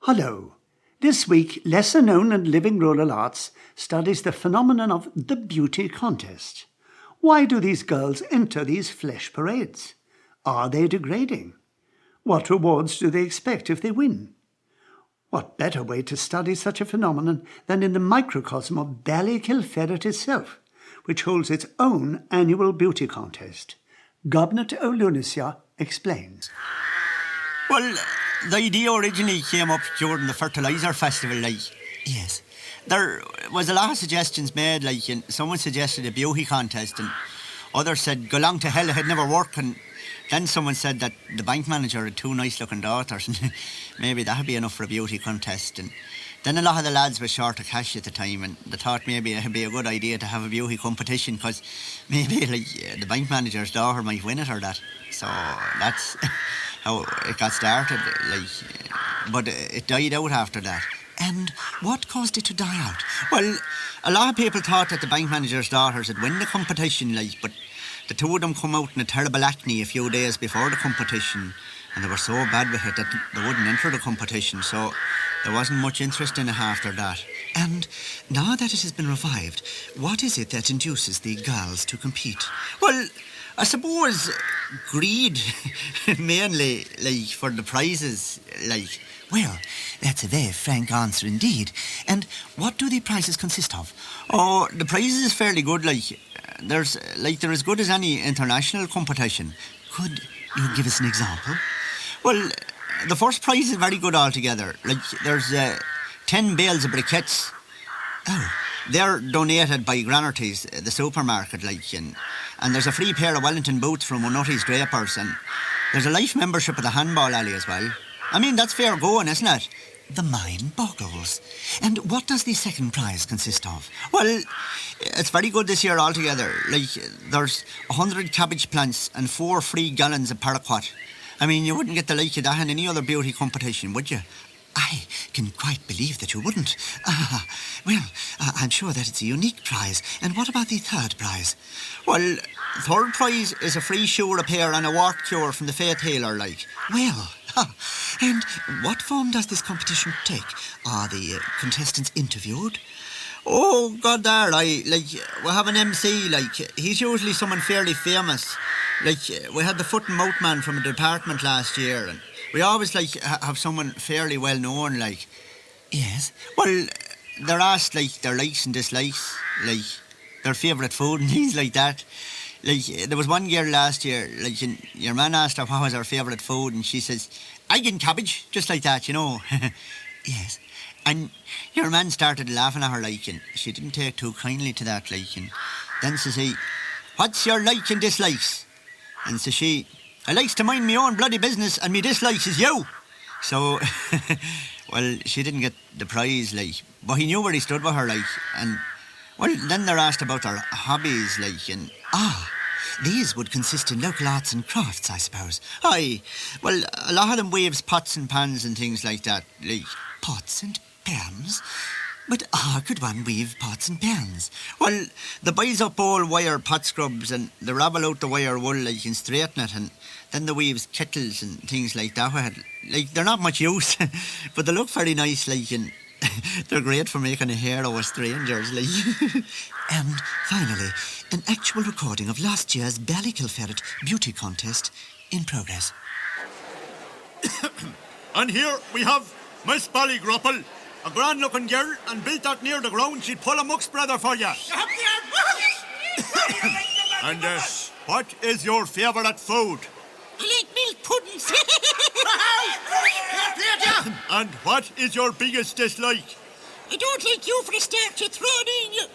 Hello. This week, Lesser Known and Living Rural Arts studies the phenomenon of the beauty contest. Why do these girls enter these flesh parades? Are they degrading? What rewards do they expect if they win? What better way to study such a phenomenon than in the microcosm of Ballykilferret itself, which holds its own annual beauty contest? Gobnet O'Lunacia explains. Well, the idea originally came up during the fertiliser festival, Yes. There was a lot of suggestions made, and someone suggested a beauty contest, and others said, go long to hell, it had never worked, and then someone said that the bank manager had two nice-looking daughters, and maybe that'd be enough for a beauty contest, and then a lot of the lads were short of cash at the time, and they thought maybe it'd be a good idea to have a beauty competition, because maybe, the bank manager's daughter might win it or that. So that's how it got started, but it died out after that. And what caused it to die out? Well, a lot of people thought that the bank manager's daughters would win the competition, but the two of them come out in a terrible acne a few days before the competition, and they were so bad with it that they wouldn't enter the competition, so there wasn't much interest in it after that. And now that it has been revived, what is it that induces the girls to compete? Well, I suppose greed, mainly, for the prizes, Well, that's a very frank answer indeed. And what do the prizes consist of? Oh, the prizes is fairly good, they're as good as any international competition. Could you give us an example? Well, the first prize is very good altogether. There's 10 bales of briquettes. Oh. They're donated by Granarty's, the supermarket, and there's a free pair of Wellington boots from O'Nutty's Drapers, and there's a life membership at the handball alley as well. I mean, that's fair going, isn't it? The mind boggles. And what does the second prize consist of? Well, it's very good this year altogether. There's 100 cabbage plants and 4 free gallons of paraquat. I mean, you wouldn't get the like of that in any other beauty competition, would you? I can quite believe that you wouldn't. I'm sure that it's a unique prize. And what about the third prize? Well, third prize is a free shoe repair and a wart cure from the Faith Healer, Well, and what form does this competition take? Are the contestants interviewed? Oh, God, we have an MC, he's usually someone fairly famous. We had the foot and mouth man from a department last year, and we always, have someone fairly well known, Yes? Well, they're asked, their likes and dislikes, their favourite food and things like that. There was one girl last year, and your man asked her what was her favourite food, and she says, egg and cabbage, just like that, Yes. And your man started laughing at her, and she didn't take too kindly to that, and then says he, what's your like and dislikes? And says she, I likes to mind me own bloody business, and me dislikes is you. So, well, she didn't get the prize, but he knew where he stood with her, and, well, then they're asked about their hobbies, and... These would consist in local arts and crafts, I suppose. Aye, well, a lot of them waves pots and pans and things like that, Pots and pans? But could one weave pots and pans? Well, they buys up old wire pot scrubs and they ravel out the wire wool, and straighten it, and then they weaves kettles and things like that. They're not much use, but they look very nice, and they're great for making a hero of strangers, And finally, an actual recording of last year's Ballykilferret beauty contest in progress. And here we have Miss Ballygrapple, a grand-looking girl, and built that near the ground, she'd pull a muck's brother for you. And what is your favourite food? I like milk puddings. And what is your biggest dislike? I don't like you for the start, you throw it in you.